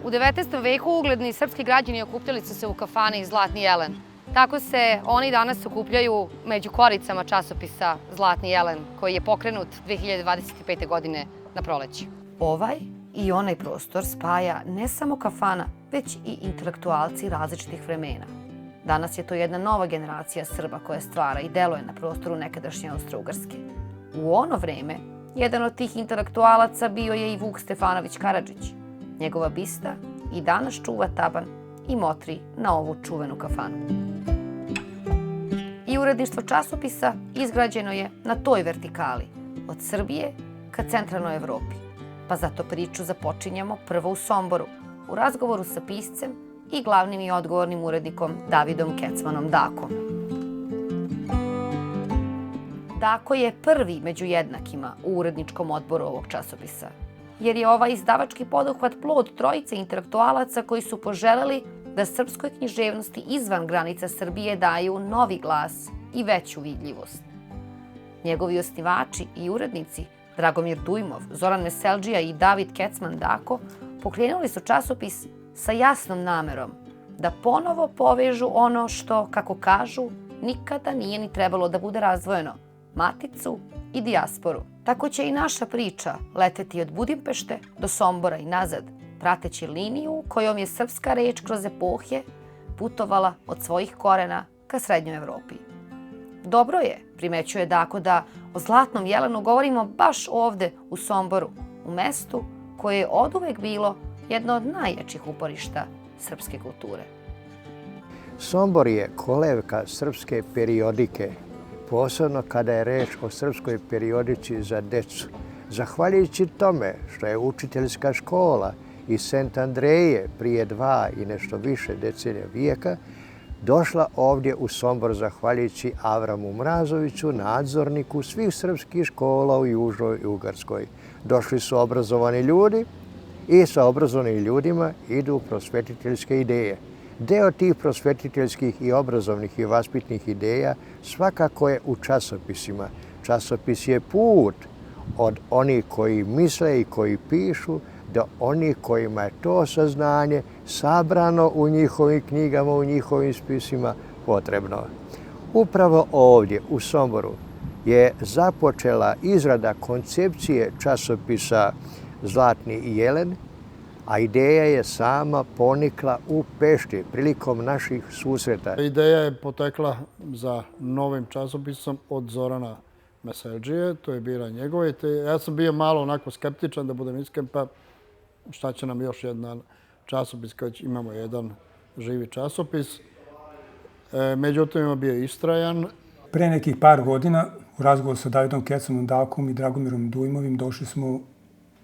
U 19. veku ugledni srpski građani okupljali su se u kafani Zlatni jelen. Tako se oni danas okupljaju među koricama časopisa Zlatni jelen, koji je pokrenut 2025. godine na proleće. Ovaj i onaj prostor spaja ne samo kafana, već i intelektualci različitih vremena. Danas je to jedna nova generacija Srba koja stvara i deluje na prostoru nekadašnje Austro-Ugarske. U ono vreme, jedan od tih intelektualaca bio je i Vuk Stefanović Karadžić. Njegova bista i danas čuva taban i motri na ovu čuvenu kafanu. I uredništvo časopisa izgrađeno je na toj vertikali, od Srbije ka centralnoj Evropi. Pa zato priču započinjamo prvo u Somboru, u razgovoru sa piscem i glavnim i odgovornim urednikom Davidom Kecmanom Dakom. Dako je prvi među jednakima u uredničkom odboru ovog časopisa, jer je ovaj izdavački poduhvat plod trojice intelektualaca koji su poželeli da srpskoj književnosti izvan granica Srbije daju novi glas i veću vidljivost. Njegovi osnivači i urednici, Dragomir Dujmov, Zoran Meseldžija i David Kecman Dako, pokrenuli su časopis sa jasnom namerom da ponovo povežu ono što, kako kažu, nikada nije ni trebalo da bude razdvojeno, maticu i dijasporu. Tako će i naša priča leteti od Budimpešte do Sombora i nazad, prateći liniju kojom je srpska reč kroz epohe putovala od svojih korena ka Srednjoj Evropi. Dobro je, primećuje Dako, da o Zlatnom jelenu govorimo baš ovde u Somboru, u mestu koje je oduvek bilo jedno od najjačih uporišta srpske kulture. Sombor je kolevka srpske periodike, posebno kada je reč o srpskoj periodici za decu. Zahvaljujući tome što je učiteljska škola iz Sent Andreje prije 2 i nešto više decenija vijeka došla ovdje u Sombor zahvaljujući Avramu Mrazoviću, nadzorniku svih srpskih škola u Južnoj Ugarskoj. Došli su obrazovani ljudi i sa obrazovanim ljudima idu prosvetiteljske ideje. Deo tih prosvetiteljskih i obrazovnih i vaspitnih ideja svakako je u časopisima. Časopis je put od onih koji misle i koji pišu do onih kojima je to saznanje sabrano u njihovim knjigama, u njihovim spisima potrebno. Upravo ovdje u Somboru je započela izrada koncepcije časopisa Zlatni jelen, a ideja je sama ponikla u Pešti prilikom naših susreta. Ideja je potekla za novim časopisom od Zorana Meseldžije, to je bila njegova. Ja sam bio malo onako skeptičan, da budem iskren, pa šta će nam još jedan časopis kad imamo jedan živi časopis. Međutim, je bio istrajan. Pre nekih par godina u razgovoru sa Davidom Kecmanom Dakom i Dragomirom Dujmovim došli smo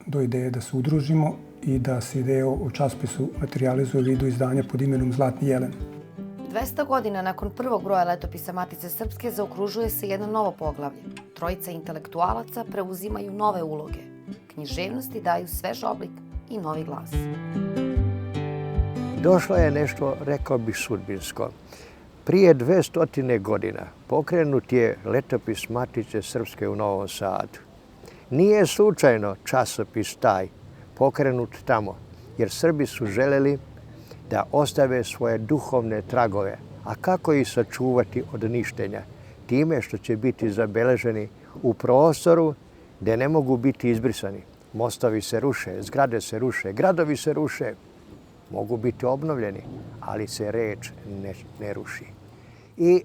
do ideje da se udružimo i da se ideja o časopisu materializuje u vidu izdanja pod imenom Zlatni jelen. 200 godina nakon prvog broja letopisa Matice Srpske zaokružuje se jedno novo poglavlje. Trojica intelektualaca preuzimaju nove uloge. Književnosti daju svež oblik i novi glas. Došlo je nešto, rekao bih, sudbinsko. Prije 200 godina pokrenut je letopis Matice Srpske u Novom Sadu. Nije slučajno časopis taj pokrenut tamo, jer Srbi su želeli da ostave svoje duhovne tragove. A kako ih sačuvati od ništenja? Time što će biti zabeleženi u prostoru gdje ne mogu biti izbrisani. Mostovi se ruše, zgrade se ruše, gradovi se ruše. Mogu biti obnovljeni, ali se reč ne ruši. I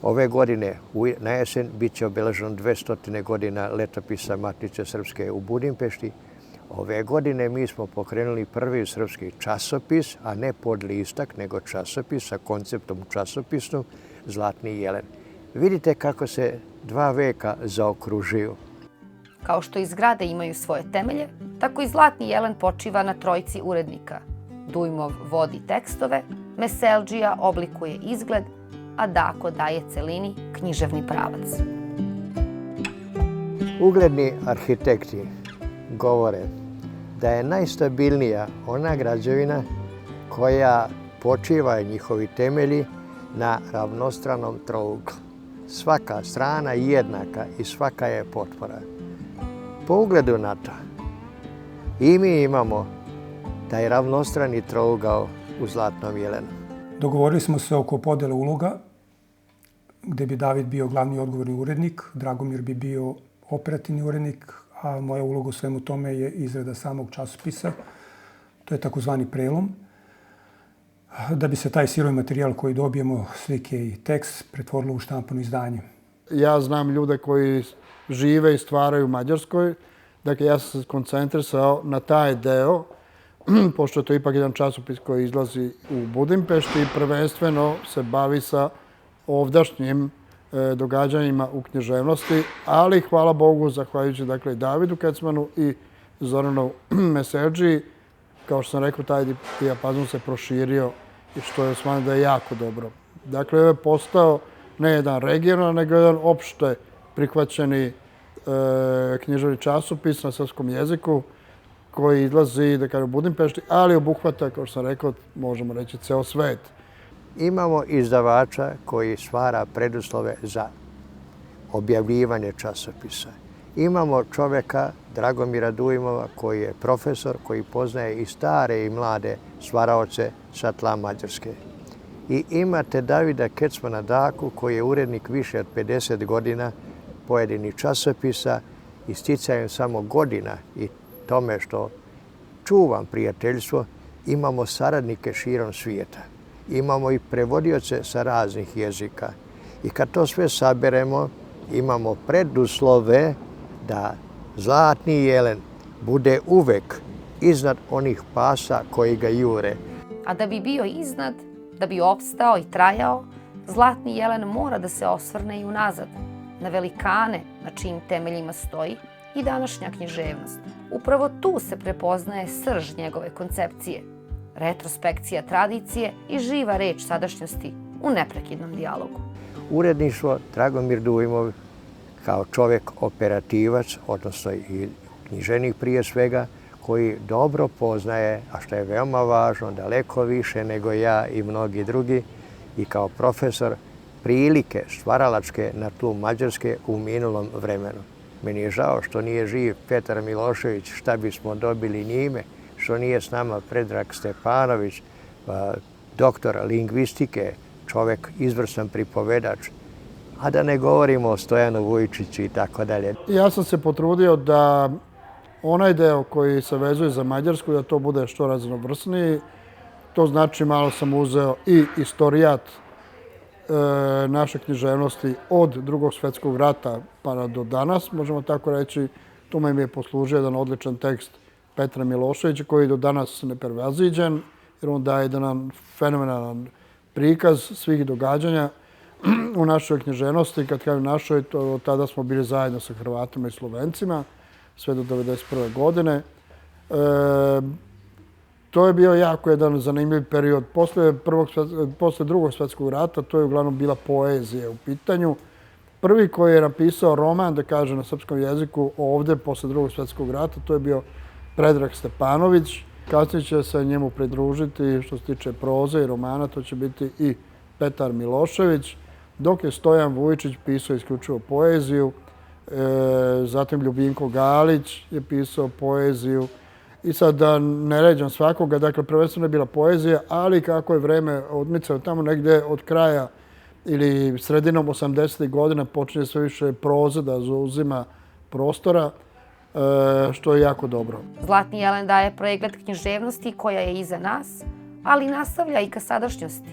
ove godine, na jesen, bit će obeleženo 200 godina letopisa Matice Srpske u Budimpešti. Ove godine mi smo pokrenuli prvi srpski časopis, a ne podlistak, nego časopis sa konceptom časopisnom Zlatni jelen. Vidite kako se 2 veka zaokružuju. Kao što i zgrade imaju svoje temelje, tako i Zlatni jelen počiva na trojici urednika. Dujmov vodi tekstove, Meseldžija oblikuje izgled, a Dako daje celini književni pravac. Ugledni arhitekti govore da je najstabilnija ona građevina koja počiva njihovi temelji na ravnostranom trouglu. Svaka strana je jednaka i svaka je potpora. Po ugledu na to i mi imamo taj ravnostrani trougao u Zlatnom jelenu. Dogovorili smo se oko podele uloga, gde bi David bio glavni odgovorni urednik, Dragomir bi bio operativni urednik, a moja uloga u svemu tome je izrada samog časopisa. To je takozvani prelom. Da bi se taj siroj materijal koji dobijemo, slike i tekst, pretvorilo u štampano izdanje. Ja znam ljude koji žive i stvaraju u Mađarskoj. Dakle, ja sam se koncentrisao na taj deo, pošto je to ipak jedan časopis koji izlazi u Budimpešti i prvenstveno se bavi sa ovdašnjim događanjima u književnosti, ali hvala Bogu, zahvaljujući dakle, Davidu Kecmanu i Zoranu Meseldžiji, kao što sam rekao, taj dijapazon se proširio i što je smatram da je jako dobro. Dakle, je postao ne jedan regionalan, nego jedan opšte prihvaćeni književni časopis na srpskom jeziku koji izlazi, da kažem, u Budimpešti, ali obuhvata, kao što sam rekao, možemo reći, ceo svet. Imamo izdavača koji stvara preduslove za objavljivanje časopisa. Imamo čoveka, Dragomira Dujmova, koji je profesor, koji poznaje i stare i mlade stvaraoce sa tla Mađarske. I imate Davida Kecmana Daku, koji je urednik više od 50 godina pojedinih časopisa i sticajem samo godina i tome što čuvam prijateljstvo, imamo saradnike širom svijeta. Imamo i prevodioce sa raznih jezika. I kad to sve saberemo, imamo preduslove da Zlatni jelen bude uvek iznad onih pasa koji ga jure. A da bi bio iznad, da bi opstao i trajao, Zlatni jelen mora da se osvrne i unazad, na velikane na čijim temeljima stoji i današnja književnost. Upravo tu se prepoznaje srž njegove koncepcije, retrospekcija tradicije i živa reč sadašnjosti u neprekidnom dijalogu. Uredništvo Dragomir Dujmov kao čovjek operativac, odnosno i književnik prije svega, koji dobro poznaje, a što je veoma važno, daleko više nego ja i mnogi drugi, i kao profesor prilike stvaralačke na tlu Mađarske u minulom vremenu. Meni je žao što nije živ Petar Milošević, šta bismo dobili njime, što nije s nama Predrag Stepanović, doktor lingvistike, čovjek izvrstan pripovedač, a da ne govorimo o Stojanu Vujčiću i tako dalje. Ja sam se potrudio da onaj deo koji se vezuje za Mađarsku, da to bude što raznovrsniji. To znači malo sam uzeo i istorijat naše književnosti od Drugog svjetskog rata pa do danas, možemo tako reći. Tu mi je poslužio jedan odličan tekst Petra Miloševića koji je do danas neprevaziđen, jer on daje jedan fenomenalan prikaz svih događanja u našoj književnosti. Kad kažem našoj, tada smo bili zajedno sa Hrvatima i Slovencima sve do 1991. godine. To je bio jako jedan zanimljiv period. Posle Drugog svjetskog rata to je uglavnom bila poezija u pitanju. Prvi koji je napisao roman, da kaže na srpskom jeziku, ovde posle Drugog svjetskog rata, to je bio Predrag Stepanović. Kasnije će se njemu pridružiti, što se tiče proze i romana, to će biti i Petar Milošević, dok je Stojan Vujčić pisao isključivo poeziju. Zatim Ljubinko Galić je pisao poeziju. I sad da ne ređam svakoga, dakle prvenstveno je bila poezija, ali kako je vreme odmicao tamo negde od kraja ili sredinom 80. godina počinje sve više proza da zauzima prostora, što je jako dobro. Zlatni jelen daje pregled književnosti koja je iza nas, ali nastavlja i ka sadašnjosti.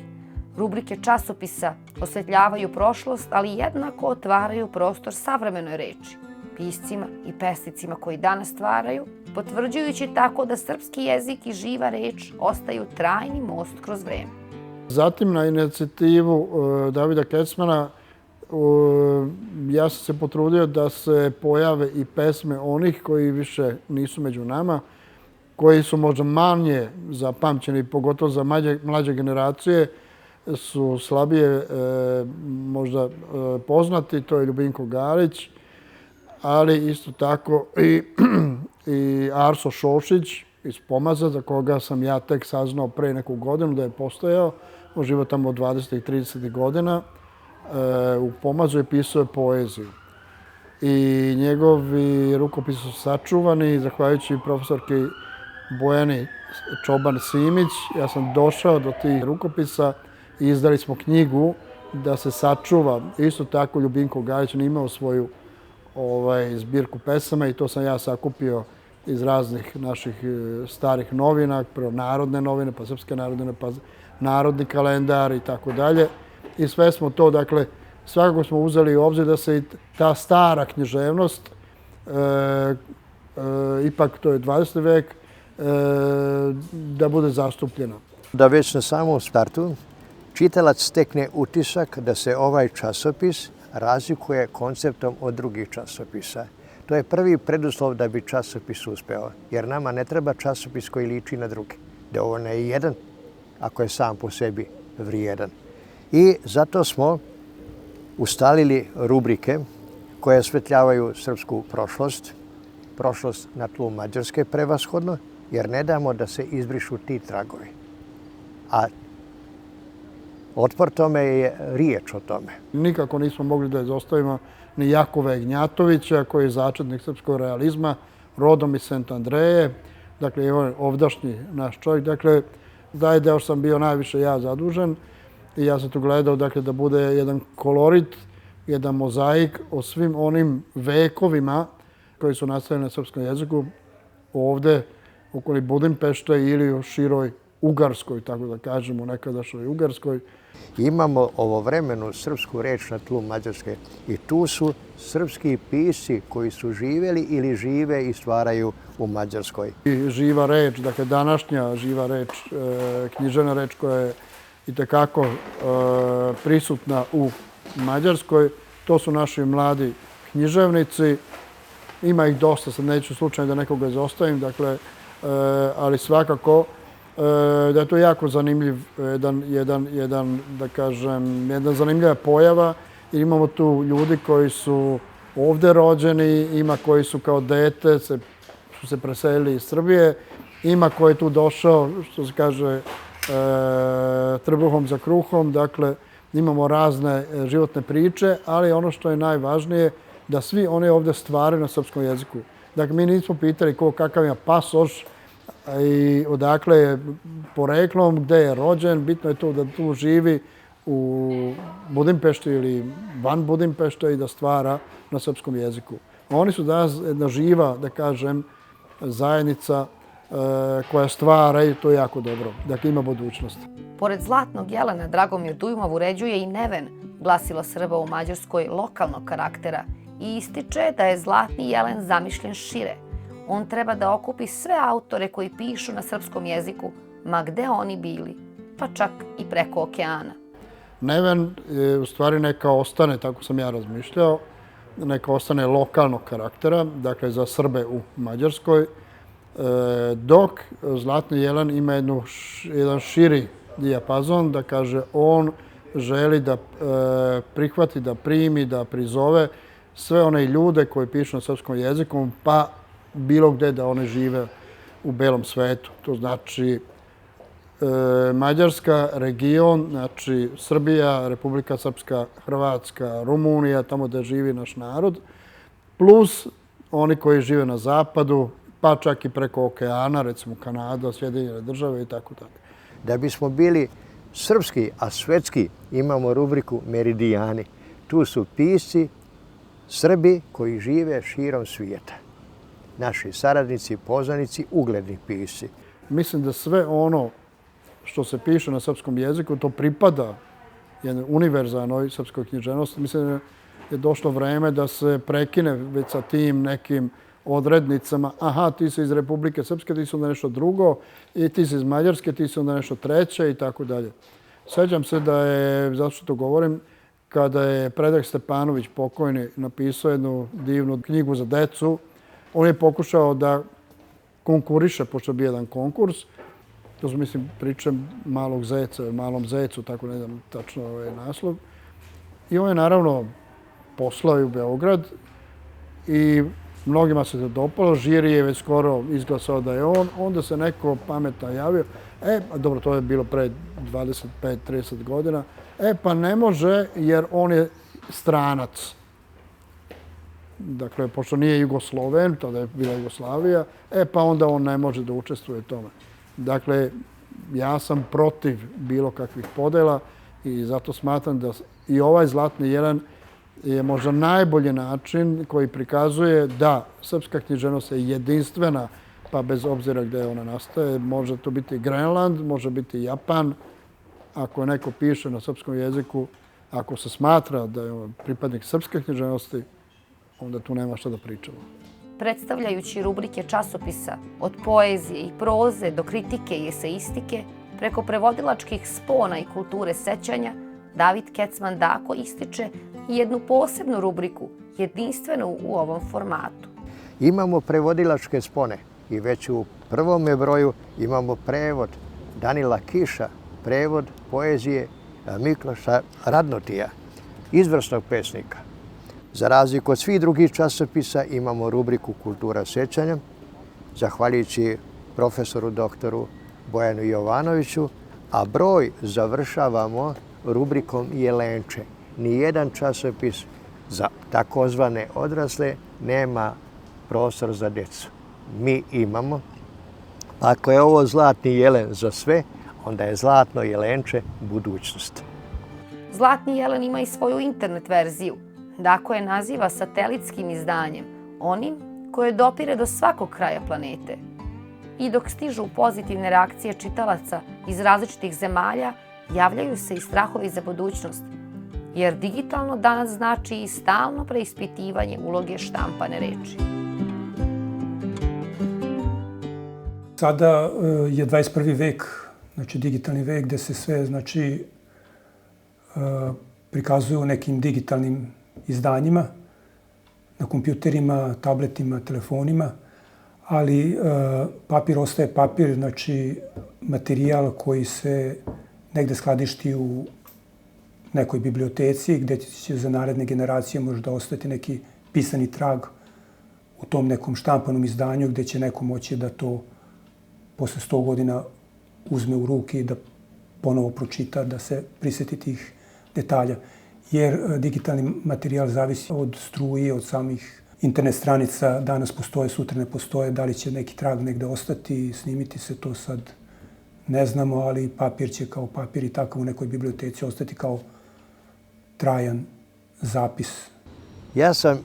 Rubrike časopisa osvetljavaju prošlost, ali jednako otvaraju prostor savremenoj reči, piscima i pesnicima koji danas stvaraju, potvrđujući tako da srpski jezik i živa reč ostaju trajni most kroz vreme. Zatim na inicijativu Davida Kecmana ja sam se potrudio da se pojave i pesme onih koji više nisu među nama, koji su možda manje zapamćeni, pogotovo za mlađe generacije, su slabije možda poznati, to je Ljubinko Galić, ali isto tako i Arso Šošić iz Pomaza, za koga sam ja tek saznao pre neku godinu da je postojao. On živo tamo od 20. i 30. godina. U Pomazu je pisao poeziju. I njegovi rukopisi su sačuvani, zahvaljujući profesorki Bojani Čoban Simić. Ja sam došao do tih rukopisa i izdali smo knjigu da se sačuva. Isto tako Ljubinko Gajić je imao svoju zbirku pesama i to sam ja sakupio iz raznih naših starih novina, prvo Narodne novine, pa Srpske narodne novine, pa Narodni kalendar i tako dalje. I sve smo to, dakle, svakako smo uzeli u obzir da se i ta stara književnost, ipak to je 20. vek, da bude zastupljena. Da već na samom startu čitalac stekne utisak da se ovaj časopis razlikuje konceptom od drugih časopisa. To je prvi preduslov da bi časopis uspeo, jer nama ne treba časopis koji liči na druge. Dovoljno je jedan, ako je sam po sebi vrijedan. I zato smo ustalili rubrike koje osvetljavaju srpsku prošlost na tlu Mađarske prevashodno, jer ne damo da se izbrišu ti tragovi. A otpor tome je riječ o tome. Nikako nismo mogli da izostavimo ni Jakova Ignjatovića, koji je začetnik srpskog realizma, rodom iz Sent Andreje, dakle, on je ovdašnji naš čovjek. Dakle, taj deo sam bio najviše ja zadužen i ja sam tu gledao, dakle, da bude jedan kolorit, jedan mozaik o svim onim vekovima koji su nastavljeni na srpskom jeziku ovde, okoli Budimpešte ili u široj Ugarskoj, tako da kažemo, nekadašnjoj Ugarskoj. Imamo ovovremenu srpsku reč na tlu Mađarske i tu su srpski pisci koji su živjeli ili žive i stvaraju u Mađarskoj. I živa reč, dakle današnja živa reč, književna reč koja je itekako prisutna u Mađarskoj, to su naši mladi književnici. Ima ih dosta, sad neću slučajno da nekoga izostavim, dakle, ali svakako da je to jako zanimljiv, jedna zanimljiva pojava. Imamo tu ljudi koji su ovde rođeni, ima koji su kao dete su se preselili iz Srbije, ima koji je tu došao, što se kaže, trbuhom za kruhom. Dakle, imamo razne životne priče, ali ono što je najvažnije, da svi oni ovde stvaraju na srpskom jeziku. Dakle, mi nismo pitali kakav ima pasoš i odakle je poreklom, gde je rođen. Bitno je to da tu živi u Budimpešti ili van Budimpešte i da stvara na srpskom jeziku. Oni su danas jedna živa, da kažem, zajednica koja stvara i to je jako dobro. Dakle, ima budućnost. Pored Zlatnog jelena, Dragomir Dujmov uređuje i Neven, glasilo Srba u Mađarskoj, lokalnog karaktera, i ističe da je Zlatni jelen zamišljen šire. On treba da okupi sve autore koji pišu na srpskom jeziku, ma gde oni bili, pa čak i preko okeana. Neven u stvari neka ostane, tako sam ja razmišljao, neka ostane lokalnog karaktera, dakle za Srbe u Mađarskoj, dok Zlatni jelen ima jedan širi dijapazon, da kaže on želi da prihvati, da primi, da prizove sve one ljude koji pišu na srpskom jeziku, pa bilo gde da one žive u belom svetu. To znači Mađarska, region, znači Srbija, Republika Srpska, Hrvatska, Rumunija, tamo gde živi naš narod, plus oni koji žive na zapadu, pa čak i preko okeana, recimo Kanada, Sjedinjene države i tako tako. Da bismo bili srpski, a svetski, imamo rubriku Meridijani. Tu su pisci, Srbi koji žive širom svijeta. Naši saradnici, poznanici, ugledni pisci. Mislim da sve ono što se piše na srpskom jeziku, to pripada jednoj univerzalnoj srpskoj književnosti. Mislim da je došlo vreme da se prekine već sa tim nekim odrednicama. Aha, ti si iz Republike Srpske, ti si onda nešto drugo, i ti si iz Mađarske, ti si onda nešto treće i tako dalje. Sjećam se da je, zato što to govorim, kada je Predrag Stepanović pokojni napisao jednu divnu knjigu za decu, on je pokušao da konkuriše, pošto je bio jedan konkurs. To su, mislim, priče Malog zeca, Malom zecu, tako ne znam tačno ovaj naslov. I on je naravno poslao u Beograd i mnogima se to dopalo. Žiri je već skoro izglasao da je on. Onda se neko pametno javio. Dobro, to je bilo pre 25-30 godina. Pa ne može jer on je stranac. dakle, pošto nije Jugosloven, tada je bila Jugoslavija, pa onda on ne može da učestvuje u tome. Dakle, ja sam protiv bilo kakvih podela i zato smatram da i ovaj Zlatni jelen je možda najbolji način koji prikazuje da srpska književnost je jedinstvena, pa bez obzira gde ona nastaje. Može to biti Grenland, može biti Japan. Ako neko piše na srpskom jeziku, ako se smatra da je pripadnik srpske književnosti, onda tu nema šta da pričamo. Predstavljajući rubrike časopisa od poezije i proze do kritike i eseistike, preko prevodilačkih spona i kulture sećanja, David Kecman Dako ističe jednu posebnu rubriku, jedinstvenu u ovom formatu. Imamo prevodilačke spone i već u prvome broju imamo prevod Danila Kiša, prevod poezije Mikloša Radnotija, izvrsnog pesnika. Za razliku od svih drugih časopisa imamo rubriku Kultura sećanja, zahvaljujući profesoru doktoru Bojanu Jovanoviću, a broj završavamo rubrikom Jelenče. Nijedan časopis za takozvane odrasle nema prostor za djecu. Mi imamo. Ako je ovo Zlatni jelen za sve, onda je Zlatno jelenče budućnost. Zlatni jelen ima i svoju internet verziju. Dako je naziva satelitskim izdanjem, onim koje dopire do svakog kraja planete. I dok stižu pozitivne reakcije čitalaca iz različitih zemalja, javljaju se i strahovi za budućnost, jer digitalno danas znači i stalno preispitivanje uloge štampane reči. Sada je 21. vek, znači digitalni vek, gde se sve prikazuju u nekim digitalnim izdanjima, na kompjuterima, tabletima, telefonima, ali papir ostaje papir, znači materijal koji se negde skladišti u nekoj biblioteci, gde će za naredne generacije možda ostati neki pisani trag u tom nekom štampanom izdanju, gde će neko moći da to posle 100 godina uzme u ruke i da ponovo pročita, da se prisjeti tih detalja. Jer digitalni materijal zavisi od struje, od samih internet stranica. Danas postoje, sutra ne postoje. Da li će neki trag negde ostati, snimiti se, to sad ne znamo, ali papir će kao papir i takav u nekoj biblioteci ostati kao trajan zapis. Ja sam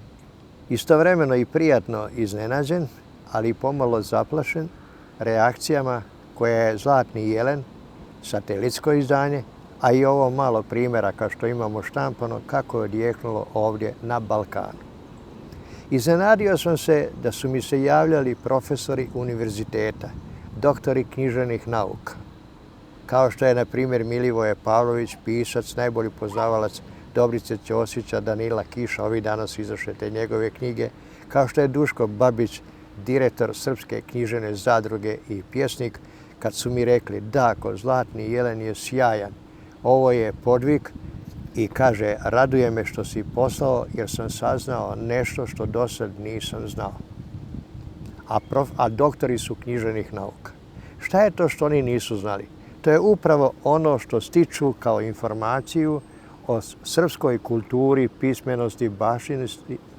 istovremeno i prijatno iznenađen, ali i pomalo zaplašen reakcijama koje je Zlatni jelen, satelitsko izdanje, a i ovo malo primjera kao što imamo štampano, kako je odjeknulo ovdje na Balkanu. Iznenadio sam se da su mi se javljali profesori univerziteta, doktori književnih nauka, kao što je, na primjer, Milivoje Pavlović, pisac, najbolji poznavalac Dobrice Ćosića, Danila Kiša, ovih dana su izašle te njegove knjige, kao što je Duško Babić, direktor Srpske književne zadruge i pjesnik, kad su mi rekli da, Zlatni jelen je sjajan, ovo je podvig i kaže, raduje me što si poslao jer sam saznao nešto što do sad nisam znao. A doktori su književnih nauka. Šta je to što oni nisu znali? To je upravo ono što stiču kao informaciju o srpskoj kulturi, pismenosti,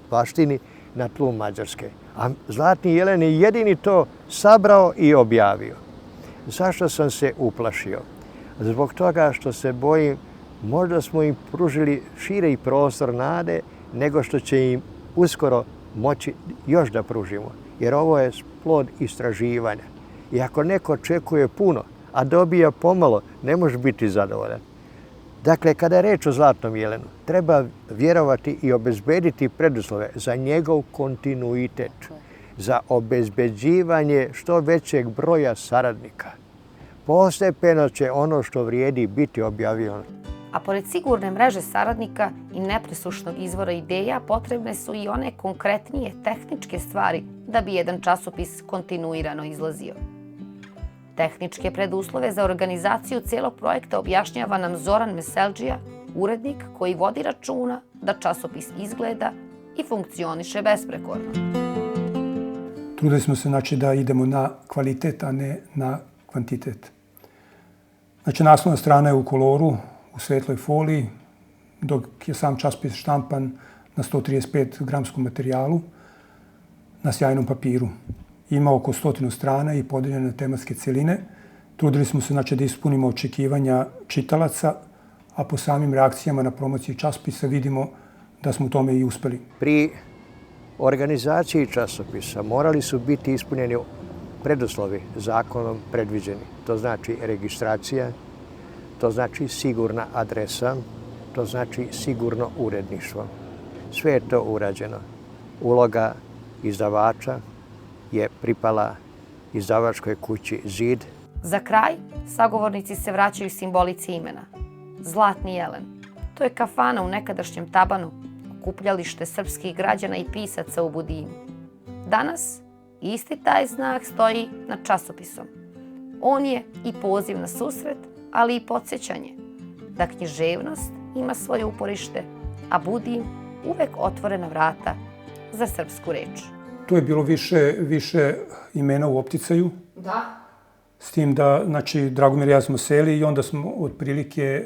baštini na tlu Mađarske. A Zlatni jelen je jedini to sabrao i objavio. Zašto sam se uplašio? Zbog toga što se bojim, možda smo im pružili širi prostor nade nego što će im uskoro moći još da pružimo. Jer ovo je plod istraživanja. I ako neko očekuje puno, a dobija pomalo, ne može biti zadovoljan. Dakle, kada je reč o Zlatnom jelenu, treba vjerovati i obezbediti preduslove za njegov kontinuitet, za obezbeđivanje što većeg broja saradnika. Postepeno će ono što vrijedi biti objavljeno. A pored sigurne mreže saradnika i nepresušnog izvora ideja, potrebne su i one konkretnije tehničke stvari da bi jedan časopis kontinuirano izlazio. Tehničke preduslove za organizaciju cijelog projekta objašnjava nam Zoran Meseldžija, urednik koji vodi računa da časopis izgleda i funkcioniše besprekorno. Trudili smo se da idemo na kvalitet, a ne na kvantitet. Znači, naslovna strana je u koloru, u svetloj foliji, dok je sam časopis štampan, na 135 gramskom materijalu na sjajnom papiru. Ima oko 100 strana i podeljene na tematske celine. Trudili smo se znači, da ispunimo očekivanja čitalaca, a po samim reakcijama na promociji časopisa vidimo da smo u tome i uspeli. Pri organizaciji časopisa morali su biti ispunjeni preduslovi zakonom predviđeni. To znači registracija, to znači sigurna adresa, to znači sigurno uredništvo. Sve je to urađeno. Uloga izdavača je pripala izdavačkoj kući Zid. Za kraj, sagovornici se vraćaju simbolici imena. Zlatni jelen. To je kafana u nekadašnjem Tabanu, okupljalište srpskih građana i pisaca u Budinu. Danas isti taj znak stoji nad časopisom. On je i poziv na susret, ali i podsjećanje da književnost ima svoje uporište, a Budin uvek otvorena vrata za srpsku reč. Tu je bilo više imena u opticaju. Da. S tim da, znači, Dragomir i ja smo seli i onda smo otprilike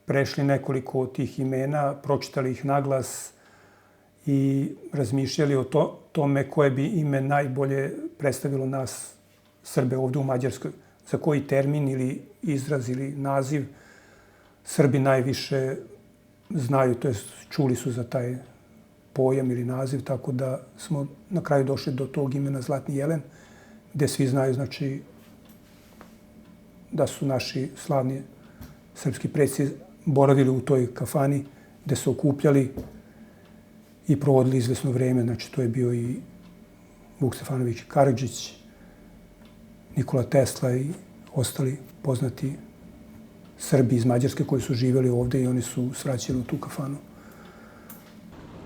prešli nekoliko od tih imena, pročitali ih naglas i razmišljali o tome koje bi ime najbolje predstavilo nas Srbe ovdje u Mađarskoj. Za koji termin ili izraz ili naziv Srbi najviše znaju, to jest čuli su za taj pojam ili naziv, tako da smo na kraju došli do tog imena Zlatni jelen, gde svi znaju, znači, da su naši slavni srpski preci boravili u toj kafani, gde su okupljali i provodili izvesno vreme. Znači, to je bio i Vuk Stefanović Karadžić, Nikola Tesla i ostali poznati Srbi iz Mađarske koji su živjeli ovdje i oni su svraćali u tu kafanu.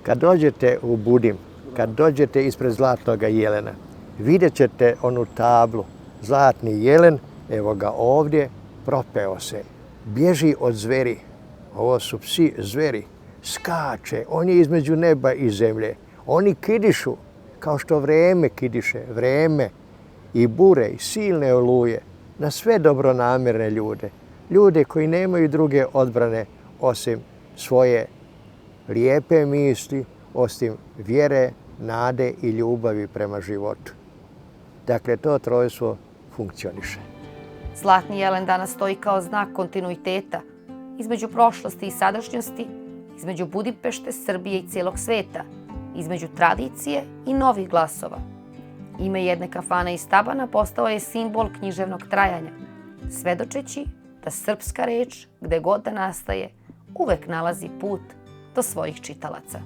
Kad dođete u Budim, kad dođete ispred Zlatnog jelena, vidjet ćete onu tablu. Zlatni jelen, evo ga ovdje, propeo se. Bježi od zveri. Ovo su psi zveri. Skače. On je između neba i zemlje. Oni kidišu, kao što vreme kidiše. Vreme i bure i silne oluje na sve dobronamjerne ljude. Ljude koji nemaju druge odbrane osim svoje lijepe misli, osim vjere, nade i ljubavi prema životu. Dakle, to trojstvo funkcioniše. Zlatni jelen danas stoji kao znak kontinuiteta između prošlosti i sadašnjosti, između Budimpešte, Srbije i cijelog sveta, između tradicije i novih glasova. Ime jedne kafane iz Tabana postao je simbol književnog trajanja, svedočeći da srpska reč, gde god da nastaje, uvek nalazi put do svojih čitalaca.